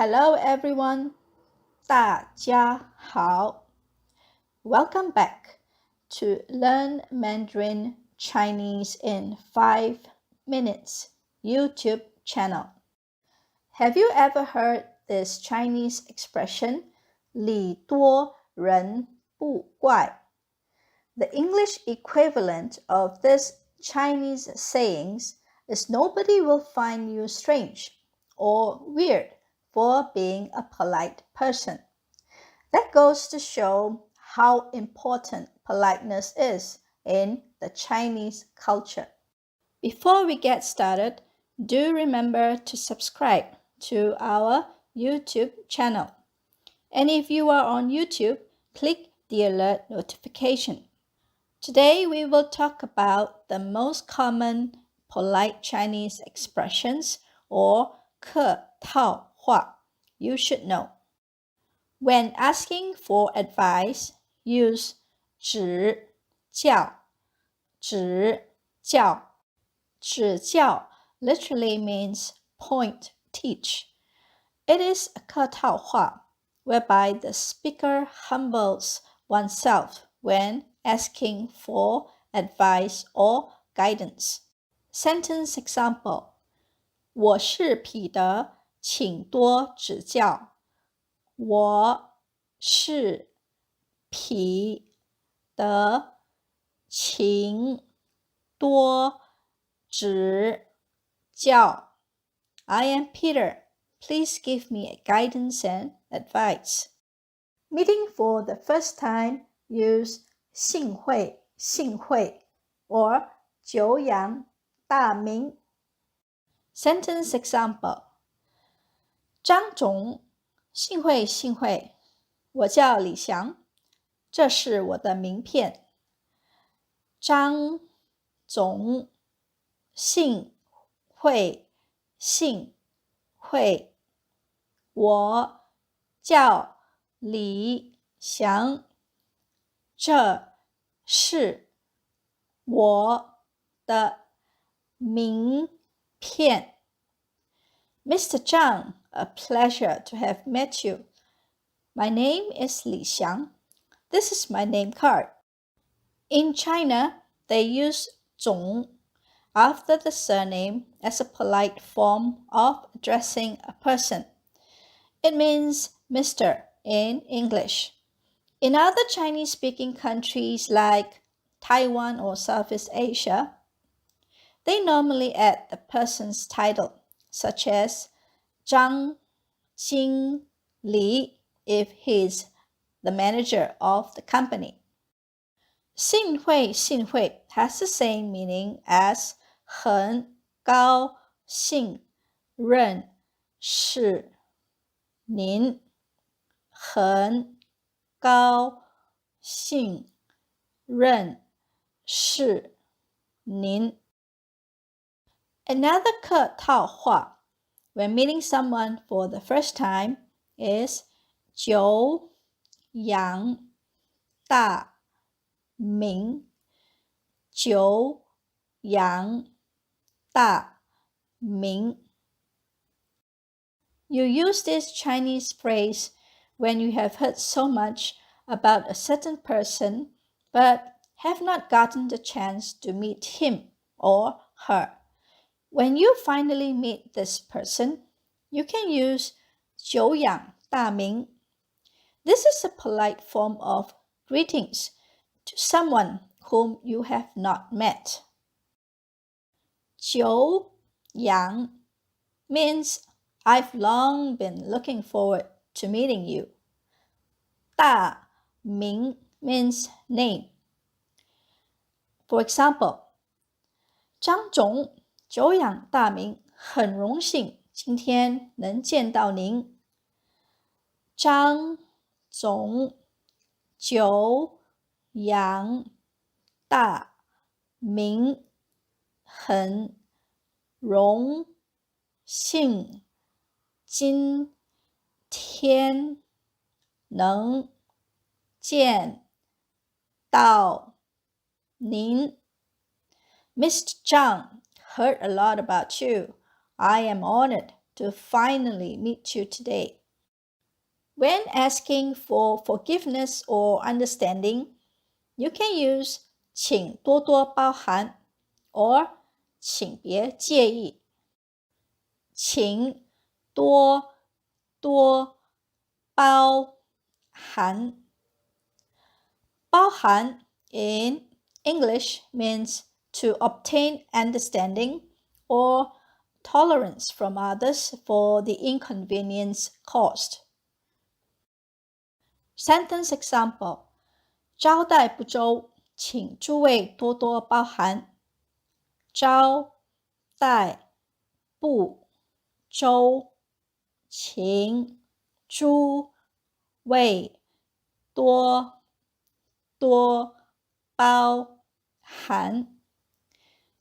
Hello everyone, 大家好. Welcome back to Learn Mandarin Chinese in 5 minutes YouTube channel. Have you ever heard this Chinese expression, 礼多人不怪? The English equivalent of this Chinese sayings is nobody will find you strange or weird for being a polite person. That goes to show how important politeness is in the Chinese culture. Before we get started, do remember to subscribe to our YouTube channel. And if you are on YouTube, click the alert notification. Today we will talk about the most common polite Chinese expressions or 客套话 you should know. When asking for advice, use 指教. 指教 literally means point, teach. It is a 客套话 whereby the speaker humbles oneself when asking for advice or guidance. Sentence example. 我是彼得，请多指教。我是彼得，请多指教。I am Peter. Please give me guidance and advice. Meeting for the first time, use 幸会or 久仰大名。Sentence example. 张总，幸会，我叫李翔，这是我的名片。张总，幸会，我叫李翔，这是我的名片。Mr. Zhang, a pleasure to have met you. My name is Li Xiang. This is my name card. In China, they use 总 after the surname as a polite form of addressing a person. It means Mr. in English. In other Chinese-speaking countries like Taiwan or Southeast Asia, they normally add the person's title, such as 张经理 if he's the manager of the company. 幸会 has the same meaning as 很高兴认识您。很高兴认识您。Another 客套话 when meeting someone for the first time is 久仰大名。久仰大名。You use this Chinese phrase when you have heard so much about a certain person but have not gotten the chance to meet him or her. When you finally meet this person, you can use 久仰大名. This is a polite form of greetings to someone whom you have not met. 久仰 means I've long been looking forward to meeting you. 大名 means name. For example, 张总久仰大名，很荣幸今天能见到您。张总久仰大名，很荣幸今天能见到您。Mr. Zhang heard a lot about you. I am honored to finally meet you today. When asking for forgiveness or understanding, you can use 请多多包涵 or 请别介意。请多多包涵。包含 in English means to obtain understanding or tolerance from others for the inconvenience caused. Sentence example: 招待不周，请诸位多多包涵。招待不周，请诸位多包涵。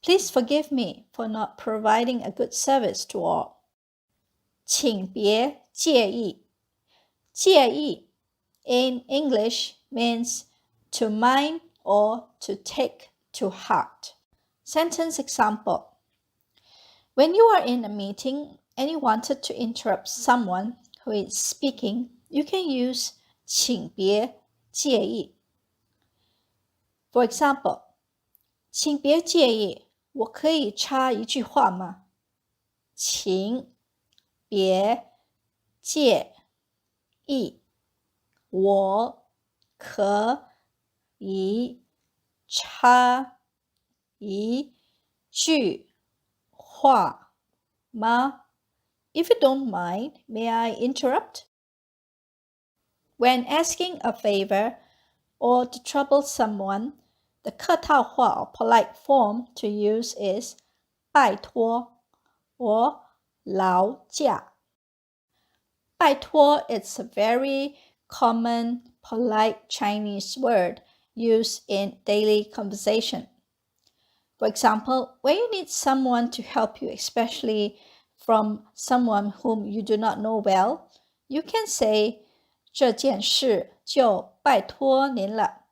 Please forgive me for not providing a good service to all. 请别介意。介意 in English means to mind or to take to heart. Sentence example: When you are in a meeting and you wanted to interrupt someone who is speaking, you can use 请别介意。For example, 请别介意，我可以插一句话吗？请别介意，我可以插一句话吗？ If you don't mind, may I interrupt? When asking a favor or to trouble someone, the 客套话 or polite form to use is 拜托 or 劳驾。拜托 is a very common, polite Chinese word used in daily conversation. For example, when you need someone to help you, especially from someone whom you do not know well, you can say 这件事就拜托您了。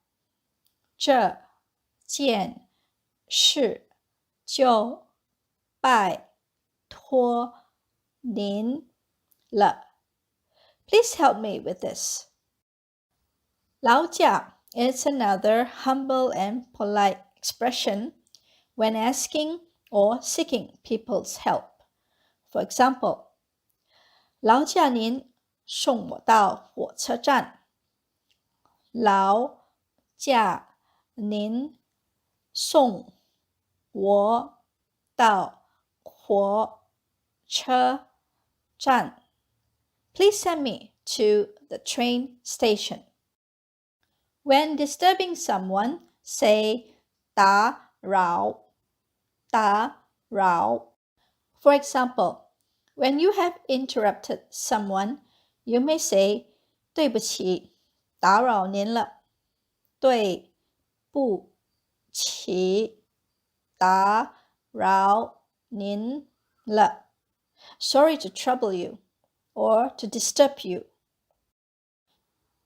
这件事就拜托您了。Please help me with this. 劳驾 is another humble and polite expression when asking or seeking people's help. For example, 劳驾您送我到火车站。劳驾您送我到火车站。Please send me to the train station. When disturbing someone, say 打扰。打扰。For example, when you have interrupted someone, you may say 对不起，打扰您了。对不起，打扰您了。Sorry to trouble you or to disturb you.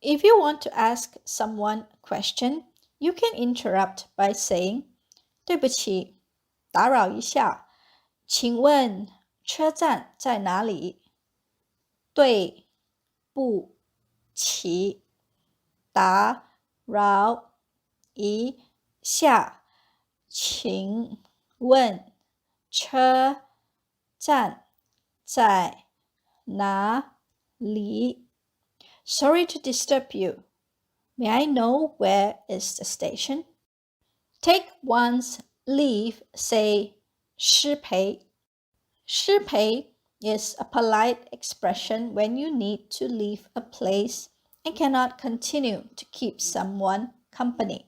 If you want to ask someone a question, you can interrupt by saying 对不起，打扰一下，请问车站在哪里？对不起，打扰一下，请问车站在哪里？ Sorry to disturb you. May I know where is the station? Take one's leave, say 失陪。失陪 is a polite expression when you need to leave a place and cannot continue to keep someone company.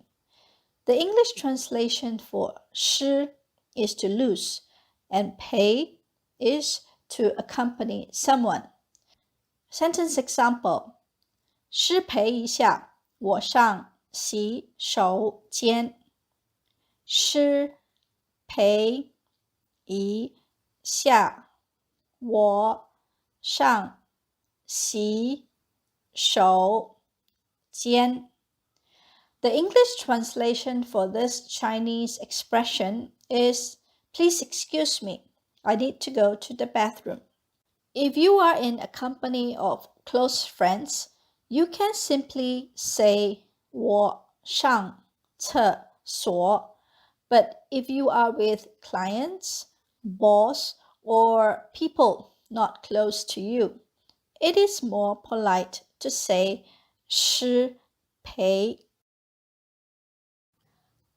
The English translation for 失 is to lose and 陪 is to accompany someone. Sentence example: 失陪一下，我上洗手间。失陪一下，我上洗手间。The English translation for this Chinese expression is, please excuse me, I need to go to the bathroom. If you are in a company of close friends, you can simply say 我上厕所. But if you are with clients, boss, or people not close to you, it is more polite to say 失陪.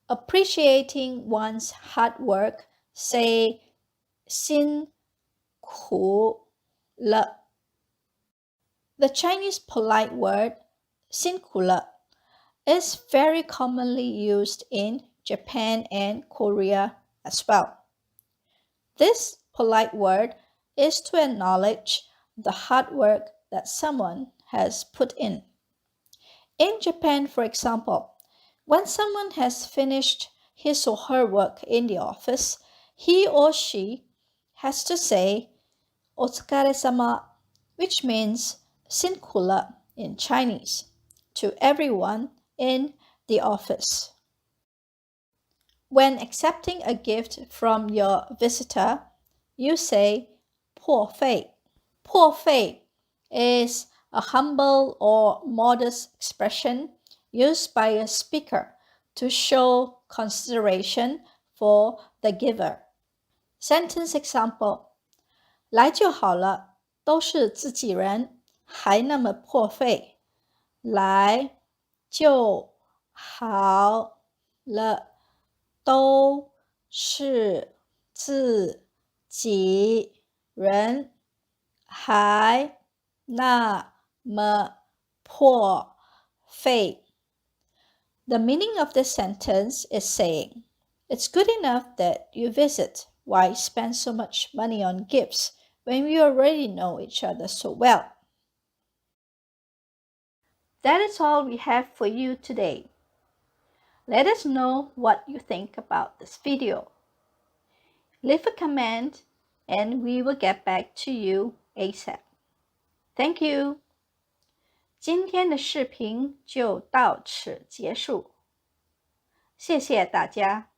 Appreciating one's hard work, say 辛苦了. The Chinese polite word 辛苦了 is very commonly used in Japan and Korea as well. This polite word is to acknowledge the hard work that someone has put in. In Japan, for example, when someone has finished his or her work in the office, he or she has to say お疲れ様, which means 辛苦了 in Chinese, to everyone in the office. When accepting a gift from your visitor, you say 破费. 破费 is a humble or modest expression used by a speaker to show consideration for the giver. Sentence example: 来就好了，都是自己人，还那么破费。来就好了，都是自己人，还那么破费。The meaning of this sentence is saying, it's good enough that you visit. Why spend so much money on gifts when we already know each other so well? That is all we have for you today. Let us know what you think about this video. Leave a comment and we will get back to you ASAP. Thank you. 今天的视频就到此结束。谢谢大家。